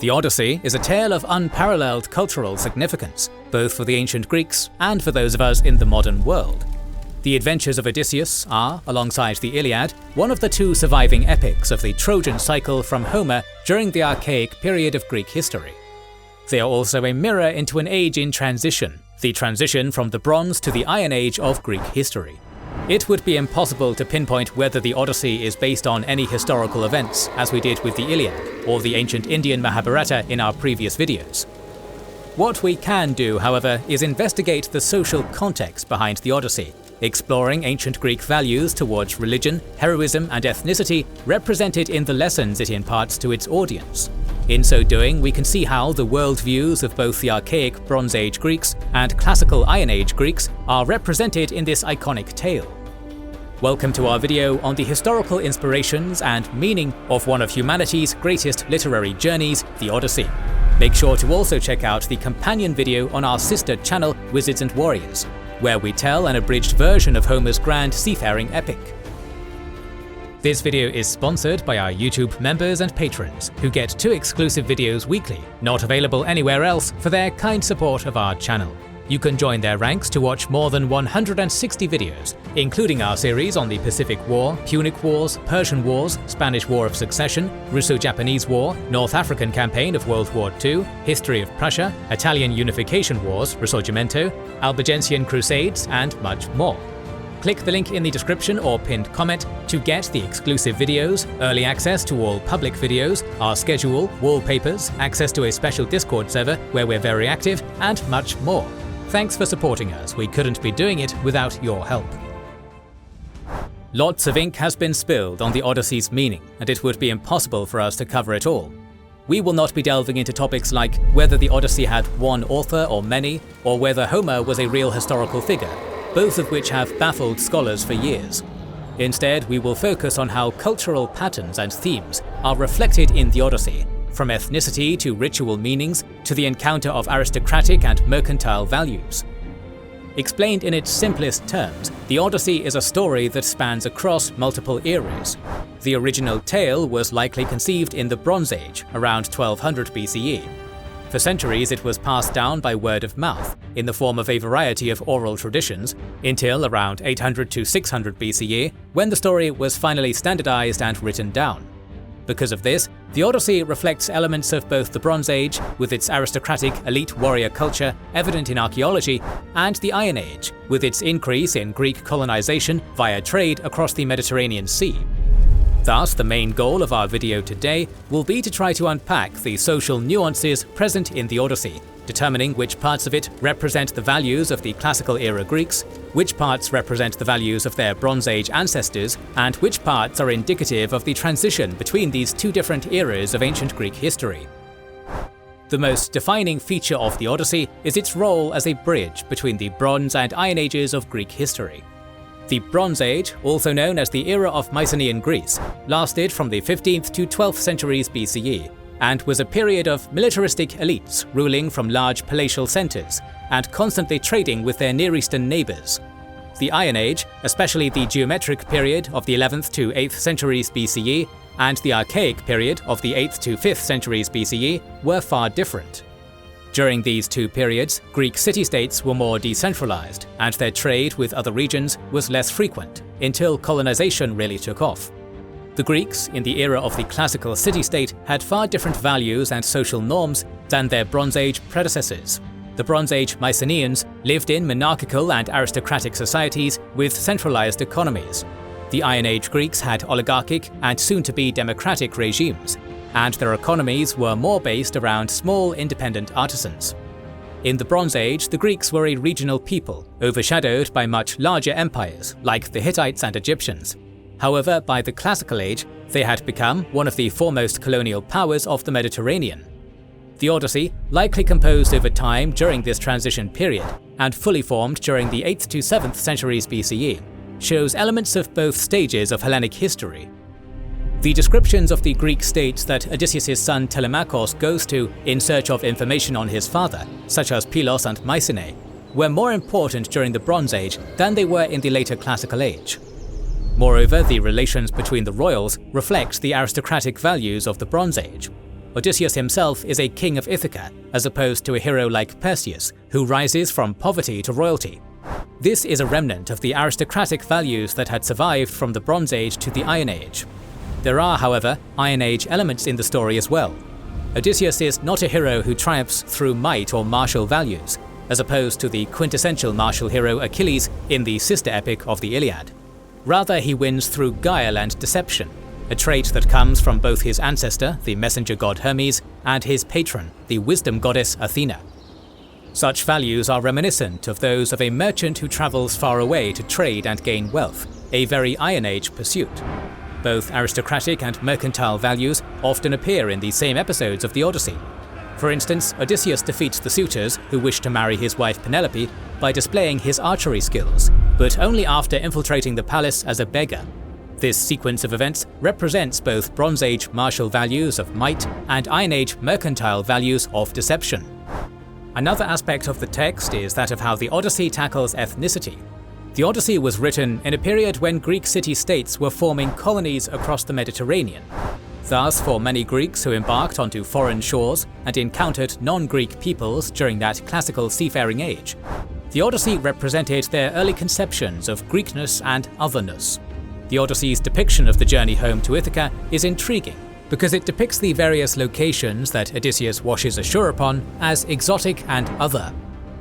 The Odyssey is a tale of unparalleled cultural significance, both for the ancient Greeks and for those of us in the modern world. The adventures of Odysseus are, alongside the Iliad, one of the two surviving epics of the Trojan cycle from Homer during the archaic period of Greek history. They are also a mirror into an age in transition, the transition from the Bronze to the Iron Age of Greek history. It would be impossible to pinpoint whether the Odyssey is based on any historical events, as we did with the Iliad, or the ancient Indian Mahabharata in our previous videos. What we can do, however, is investigate the social context behind the Odyssey, exploring ancient Greek values towards religion, heroism, and ethnicity represented in the lessons it imparts to its audience. In so doing, we can see how the worldviews of both the archaic Bronze Age Greeks and classical Iron Age Greeks are represented in this iconic tale. Welcome to our video on the historical inspirations and meaning of one of humanity's greatest literary journeys, the Odyssey. Make sure to also check out the companion video on our sister channel, Wizards and Warriors, where we tell an abridged version of Homer's grand seafaring epic. This video is sponsored by our YouTube members and patrons, who get 2 exclusive videos weekly, not available anywhere else, for their kind support of our channel. You can join their ranks to watch more than 160 videos, including our series on the Pacific War, Punic Wars, Persian Wars, Spanish War of Succession, Russo-Japanese War, North African Campaign of World War II, History of Prussia, Italian Unification Wars, Risorgimento, Albigensian Crusades, and much more. Click the link in the description or pinned comment to get the exclusive videos, early access to all public videos, our schedule, wallpapers, access to a special Discord server where we're very active, and much more. Thanks for supporting us, we couldn't be doing it without your help. Lots of ink has been spilled on the Odyssey's meaning, and it would be impossible for us to cover it all. We will not be delving into topics like whether the Odyssey had one author or many, or whether Homer was a real historical figure, both of which have baffled scholars for years. Instead, we will focus on how cultural patterns and themes are reflected in the Odyssey, from ethnicity to ritual meanings to the encounter of aristocratic and mercantile values. Explained in its simplest terms, the Odyssey is a story that spans across multiple eras. The original tale was likely conceived in the Bronze Age, around 1200 BCE. For centuries it was passed down by word of mouth, in the form of a variety of oral traditions, until around 800 to 600 BCE, when the story was finally standardized and written down. Because of this, the Odyssey reflects elements of both the Bronze Age, with its aristocratic elite warrior culture evident in archaeology, and the Iron Age, with its increase in Greek colonization via trade across the Mediterranean Sea. Thus, the main goal of our video today will be to try to unpack the social nuances present in the Odyssey, determining which parts of it represent the values of the classical era Greeks, which parts represent the values of their Bronze Age ancestors, and which parts are indicative of the transition between these two different eras of ancient Greek history. The most defining feature of the Odyssey is its role as a bridge between the Bronze and Iron Ages of Greek history. The Bronze Age, also known as the era of Mycenaean Greece, lasted from the 15th to 12th centuries BCE, and was a period of militaristic elites ruling from large palatial centres and constantly trading with their Near Eastern neighbours. The Iron Age, especially the geometric period of the 11th to 8th centuries BCE, and the archaic period of the 8th to 5th centuries BCE, were far different. During these two periods, Greek city-states were more decentralized, and their trade with other regions was less frequent, until colonization really took off. The Greeks, in the era of the classical city-state, had far different values and social norms than their Bronze Age predecessors. The Bronze Age Mycenaeans lived in monarchical and aristocratic societies with centralized economies. The Iron Age Greeks had oligarchic and soon-to-be democratic regimes, and their economies were more based around small independent artisans. In the Bronze Age, the Greeks were a regional people, overshadowed by much larger empires like the Hittites and Egyptians. However, by the Classical Age, they had become one of the foremost colonial powers of the Mediterranean. The Odyssey, likely composed over time during this transition period, and fully formed during the 8th to 7th centuries BCE, shows elements of both stages of Hellenic history. The descriptions of the Greek states that Odysseus' son Telemachus goes to in search of information on his father, such as Pylos and Mycenae, were more important during the Bronze Age than they were in the later Classical Age. Moreover, the relations between the royals reflect the aristocratic values of the Bronze Age. Odysseus himself is a king of Ithaca, as opposed to a hero like Perseus, who rises from poverty to royalty. This is a remnant of the aristocratic values that had survived from the Bronze Age to the Iron Age. There are, however, Iron Age elements in the story as well. Odysseus is not a hero who triumphs through might or martial values, as opposed to the quintessential martial hero Achilles in the sister epic of the Iliad. Rather, he wins through guile and deception, a trait that comes from both his ancestor, the messenger god Hermes, and his patron, the wisdom goddess Athena. Such values are reminiscent of those of a merchant who travels far away to trade and gain wealth, a very Iron Age pursuit. Both aristocratic and mercantile values often appear in the same episodes of the Odyssey. For instance, Odysseus defeats the suitors who wish to marry his wife Penelope by displaying his archery skills, but only after infiltrating the palace as a beggar. This sequence of events represents both Bronze Age martial values of might and Iron Age mercantile values of deception. Another aspect of the text is that of how the Odyssey tackles ethnicity. The Odyssey was written in a period when Greek city-states were forming colonies across the Mediterranean. Thus, for many Greeks who embarked onto foreign shores and encountered non-Greek peoples during that classical seafaring age, the Odyssey represented their early conceptions of Greekness and otherness. The Odyssey's depiction of the journey home to Ithaca is intriguing because it depicts the various locations that Odysseus washes ashore upon as exotic and other.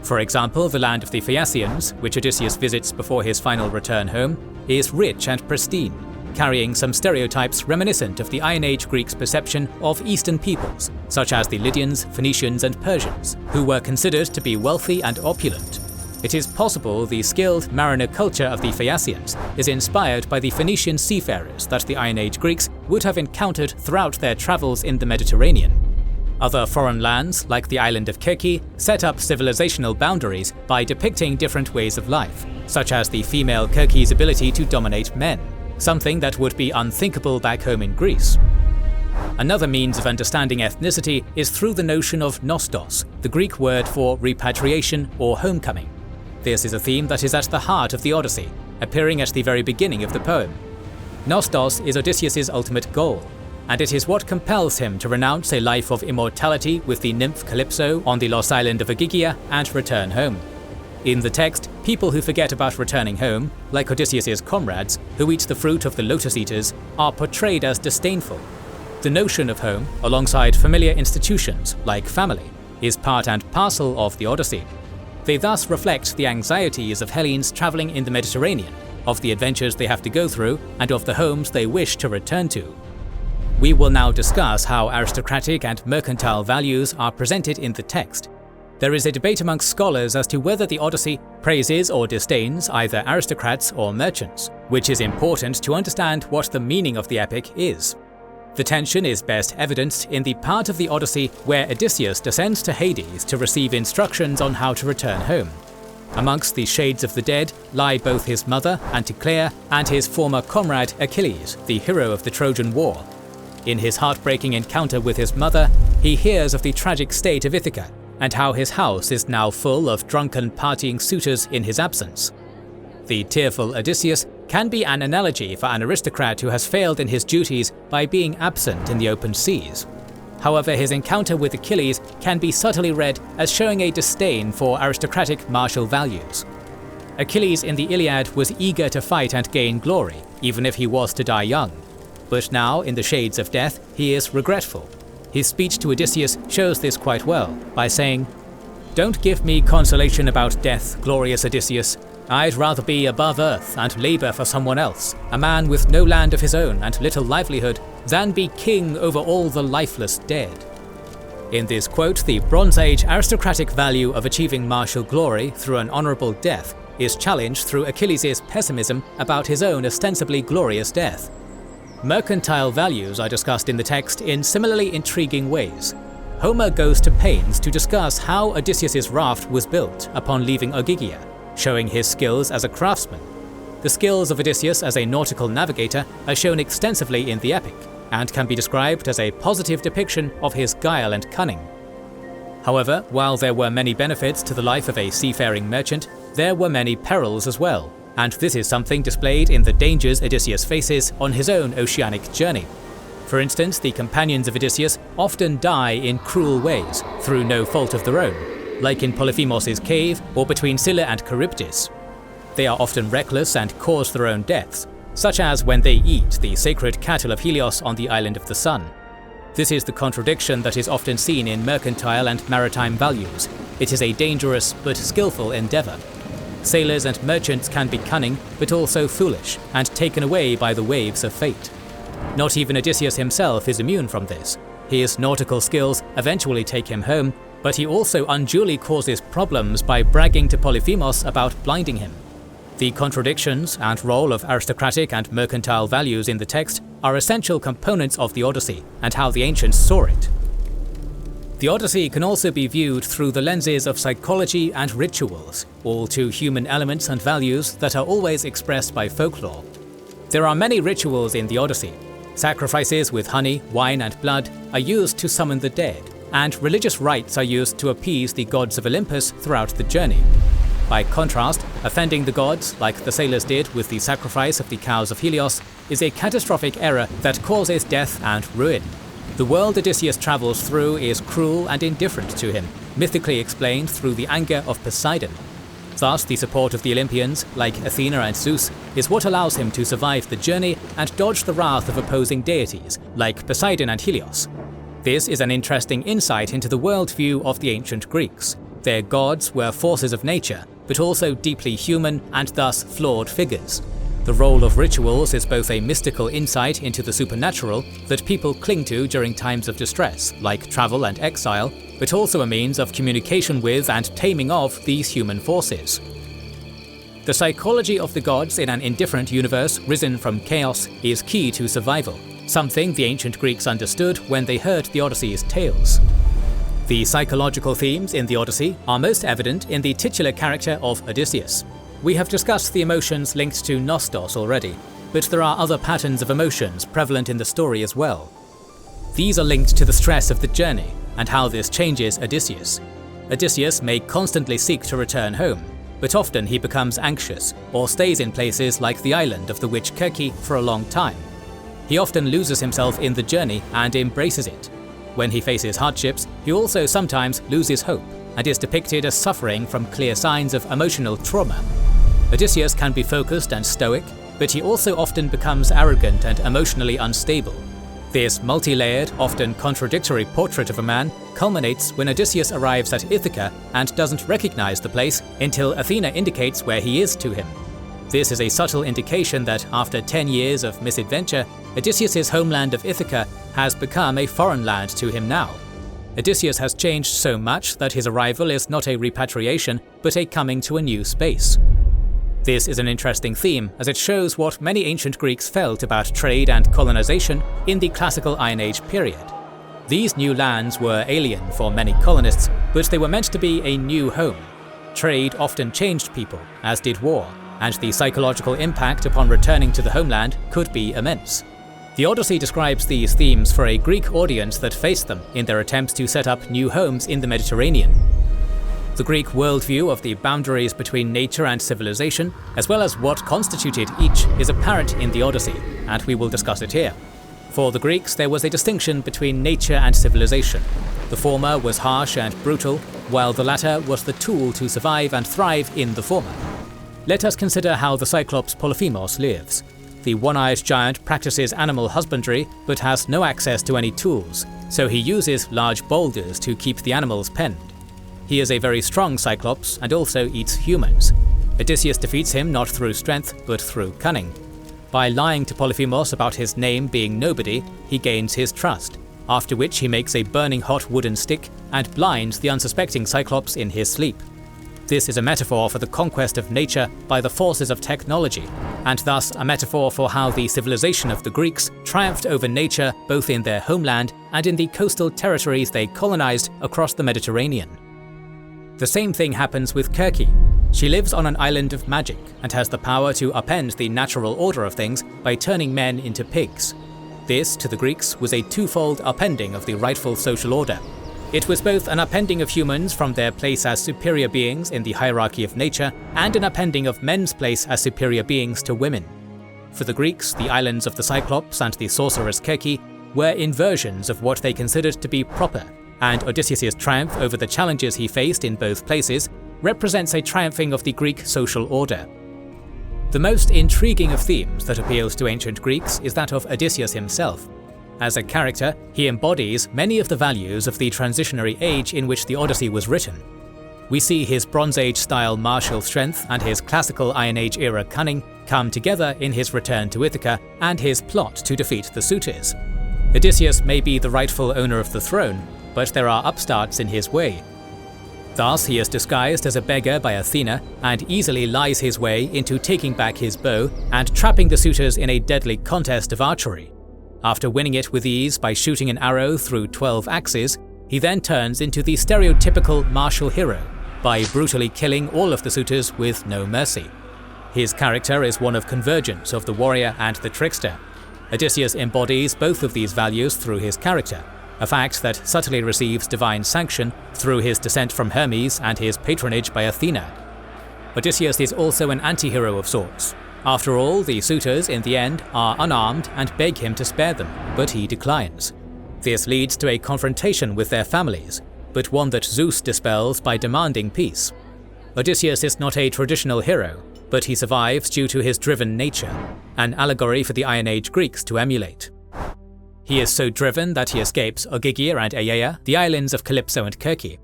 For example, the land of the Phaeacians, which Odysseus visits before his final return home, is rich and pristine, carrying some stereotypes reminiscent of the Iron Age Greeks' perception of Eastern peoples, such as the Lydians, Phoenicians and Persians, who were considered to be wealthy and opulent. It is possible the skilled mariner culture of the Phaeacians is inspired by the Phoenician seafarers that the Iron Age Greeks would have encountered throughout their travels in the Mediterranean. Other foreign lands, like the island of Kirki, set up civilizational boundaries by depicting different ways of life, such as the female Kirki's ability to dominate men, something that would be unthinkable back home in Greece. Another means of understanding ethnicity is through the notion of nostos, the Greek word for repatriation or homecoming. This is a theme that is at the heart of the Odyssey, appearing at the very beginning of the poem. Nostos is Odysseus' ultimate goal, and it is what compels him to renounce a life of immortality with the nymph Calypso on the lost island of Ogygia and return home. In the text, people who forget about returning home, like Odysseus' comrades, who eat the fruit of the lotus eaters, are portrayed as disdainful. The notion of home, alongside familiar institutions like family, is part and parcel of the Odyssey. They thus reflect the anxieties of Hellenes traveling in the Mediterranean, of the adventures they have to go through, and of the homes they wish to return to. We will now discuss how aristocratic and mercantile values are presented in the text. There is a debate amongst scholars as to whether the Odyssey praises or disdains either aristocrats or merchants, which is important to understand what the meaning of the epic is. The tension is best evidenced in the part of the Odyssey where Odysseus descends to Hades to receive instructions on how to return home. Amongst the shades of the dead lie both his mother, Anticlea, and his former comrade Achilles, the hero of the Trojan War. In his heartbreaking encounter with his mother, he hears of the tragic state of Ithaca, and how his house is now full of drunken partying suitors in his absence. The tearful Odysseus can be an analogy for an aristocrat who has failed in his duties by being absent in the open seas. However, his encounter with Achilles can be subtly read as showing a disdain for aristocratic martial values. Achilles in the Iliad was eager to fight and gain glory, even if he was to die young. But now, in the shades of death, he is regretful. His speech to Odysseus shows this quite well, by saying, "Don't give me consolation about death, glorious Odysseus. I'd rather be above earth and labour for someone else, a man with no land of his own and little livelihood, than be king over all the lifeless dead." In this quote, the Bronze Age aristocratic value of achieving martial glory through an honourable death is challenged through Achilles' pessimism about his own ostensibly glorious death. Mercantile values are discussed in the text in similarly intriguing ways. Homer goes to pains to discuss how Odysseus' raft was built upon leaving Ogygia, showing his skills as a craftsman. The skills of Odysseus as a nautical navigator are shown extensively in the epic, and can be described as a positive depiction of his guile and cunning. However, while there were many benefits to the life of a seafaring merchant, there were many perils as well, and this is something displayed in the dangers Odysseus faces on his own oceanic journey. For instance, the companions of Odysseus often die in cruel ways, through no fault of their own, like in Polyphemus' cave or between Scylla and Charybdis. They are often reckless and cause their own deaths, such as when they eat the sacred cattle of Helios on the island of the sun. This is the contradiction that is often seen in mercantile and maritime values. It is a dangerous but skillful endeavour. Sailors and merchants can be cunning, but also foolish, and taken away by the waves of fate. Not even Odysseus himself is immune from this. His nautical skills eventually take him home, but he also unduly causes problems by bragging to Polyphemus about blinding him. The contradictions and role of aristocratic and mercantile values in the text are essential components of the Odyssey and how the ancients saw it. The Odyssey can also be viewed through the lenses of psychology and rituals, all two human elements and values that are always expressed by folklore. There are many rituals in the Odyssey. Sacrifices with honey, wine and blood are used to summon the dead, and religious rites are used to appease the gods of Olympus throughout the journey. By contrast, offending the gods, like the sailors did with the sacrifice of the cows of Helios, is a catastrophic error that causes death and ruin. The world Odysseus travels through is cruel and indifferent to him, mythically explained through the anger of Poseidon. Thus, the support of the Olympians, like Athena and Zeus, is what allows him to survive the journey and dodge the wrath of opposing deities, like Poseidon and Helios. This is an interesting insight into the worldview of the ancient Greeks. Their gods were forces of nature, but also deeply human and thus flawed figures. The role of rituals is both a mystical insight into the supernatural that people cling to during times of distress, like travel and exile, but also a means of communication with and taming of these human forces. The psychology of the gods in an indifferent universe risen from chaos is key to survival, something the ancient Greeks understood when they heard the Odyssey's tales. The psychological themes in the Odyssey are most evident in the titular character of Odysseus. We have discussed the emotions linked to Nostos already, but there are other patterns of emotions prevalent in the story as well. These are linked to the stress of the journey and how this changes Odysseus. Odysseus may constantly seek to return home, but often he becomes anxious or stays in places like the island of the witch Kirke for a long time. He often loses himself in the journey and embraces it. When he faces hardships, he also sometimes loses hope and is depicted as suffering from clear signs of emotional trauma. Odysseus can be focused and stoic, but he also often becomes arrogant and emotionally unstable. This multi-layered, often contradictory portrait of a man culminates when Odysseus arrives at Ithaca and doesn't recognize the place until Athena indicates where he is to him. This is a subtle indication that after 10 years of misadventure, Odysseus' homeland of Ithaca has become a foreign land to him now. Odysseus has changed so much that his arrival is not a repatriation, but a coming to a new space. This is an interesting theme, as it shows what many ancient Greeks felt about trade and colonization in the classical Iron Age period. These new lands were alien for many colonists, but they were meant to be a new home. Trade often changed people, as did war, and the psychological impact upon returning to the homeland could be immense. The Odyssey describes these themes for a Greek audience that faced them in their attempts to set up new homes in the Mediterranean. The Greek worldview of the boundaries between nature and civilization, as well as what constituted each, is apparent in the Odyssey, and we will discuss it here. For the Greeks, there was a distinction between nature and civilization. The former was harsh and brutal, while the latter was the tool to survive and thrive in the former. Let us consider how the Cyclops Polyphemus lives. The one-eyed giant practices animal husbandry, but has no access to any tools, so he uses large boulders to keep the animals penned. He is a very strong Cyclops and also eats humans. Odysseus defeats him not through strength, but through cunning. By lying to Polyphemus about his name being nobody, he gains his trust, after which he makes a burning hot wooden stick and blinds the unsuspecting Cyclops in his sleep. This is a metaphor for the conquest of nature by the forces of technology, and thus a metaphor for how the civilization of the Greeks triumphed over nature both in their homeland and in the coastal territories they colonized across the Mediterranean. The same thing happens with Kirke. She lives on an island of magic and has the power to upend the natural order of things by turning men into pigs. This, to the Greeks, was a twofold upending of the rightful social order. It was both an upending of humans from their place as superior beings in the hierarchy of nature, and an upending of men's place as superior beings to women. For the Greeks, the islands of the Cyclops and the sorceress Kirke were inversions of what they considered to be proper, and Odysseus' triumph over the challenges he faced in both places represents a triumphing of the Greek social order. The most intriguing of themes that appeals to ancient Greeks is that of Odysseus himself. As a character, he embodies many of the values of the transitionary age in which the Odyssey was written. We see his Bronze Age-style martial strength and his classical Iron Age-era cunning come together in his return to Ithaca and his plot to defeat the suitors. Odysseus may be the rightful owner of the throne, but there are upstarts in his way. Thus, he is disguised as a beggar by Athena and easily lies his way into taking back his bow and trapping the suitors in a deadly contest of archery. After winning it with ease by shooting an arrow through 12 axes, he then turns into the stereotypical martial hero by brutally killing all of the suitors with no mercy. His character is one of convergence of the warrior and the trickster. Odysseus embodies both of these values through his character, a fact that subtly receives divine sanction through his descent from Hermes and his patronage by Athena. Odysseus is also an anti-hero of sorts. After all, the suitors in the end are unarmed and beg him to spare them, but he declines. This leads to a confrontation with their families, but one that Zeus dispels by demanding peace. Odysseus is not a traditional hero, but he survives due to his driven nature, an allegory for the Iron Age Greeks to emulate. He is so driven that he escapes Ogygia and Aiaia, the islands of Calypso and Kirke.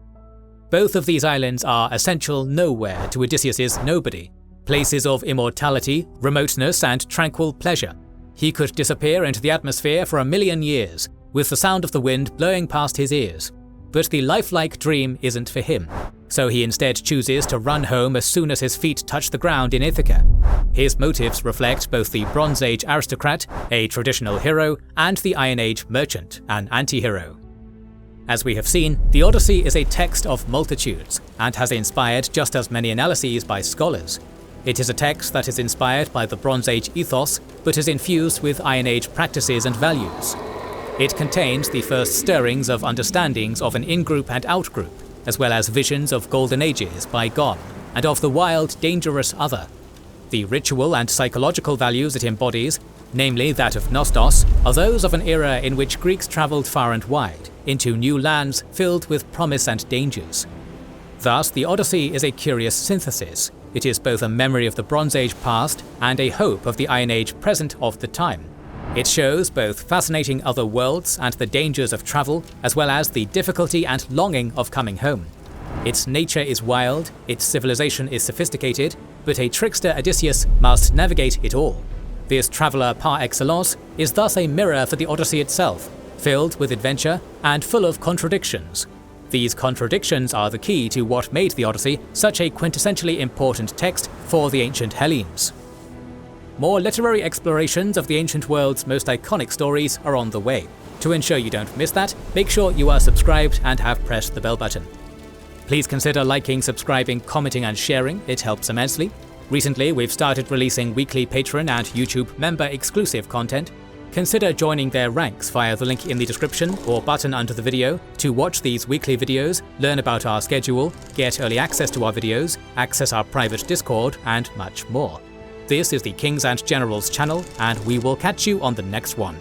Both of these islands are essential nowhere to Odysseus' nobody, places of immortality, remoteness, and tranquil pleasure. He could disappear into the atmosphere for 1,000,000 years, with the sound of the wind blowing past his ears. But the lifelike dream isn't for him, so he instead chooses to run home as soon as his feet touch the ground in Ithaca. His motives reflect both the Bronze Age aristocrat, a traditional hero, and the Iron Age merchant, an anti-hero. As we have seen, the Odyssey is a text of multitudes, and has inspired just as many analyses by scholars. It is a text that is inspired by the Bronze Age ethos, but is infused with Iron Age practices and values. It contains the first stirrings of understandings of an in-group and out-group, as well as visions of golden ages bygone, and of the wild, dangerous other. The ritual and psychological values it embodies, namely that of Nostos, are those of an era in which Greeks travelled far and wide, into new lands filled with promise and dangers. Thus, the Odyssey is a curious synthesis. It is both a memory of the Bronze Age past and a hope of the Iron Age present of the time. It shows both fascinating other worlds and the dangers of travel, as well as the difficulty and longing of coming home. Its nature is wild, its civilization is sophisticated, but a trickster Odysseus must navigate it all. This traveller par excellence is thus a mirror for the Odyssey itself, filled with adventure and full of contradictions. These contradictions are the key to what made the Odyssey such a quintessentially important text for the ancient Hellenes. More literary explorations of the ancient world's most iconic stories are on the way. To ensure you don't miss that, make sure you are subscribed and have pressed the bell button. Please consider liking, subscribing, commenting and sharing, it helps immensely. Recently, we've started releasing weekly Patreon and YouTube member exclusive content. Consider joining their ranks via the link in the description or button under the video to watch these weekly videos, learn about our schedule, get early access to our videos, access our private Discord, and much more. This is the Kings and Generals channel, and we will catch you on the next one.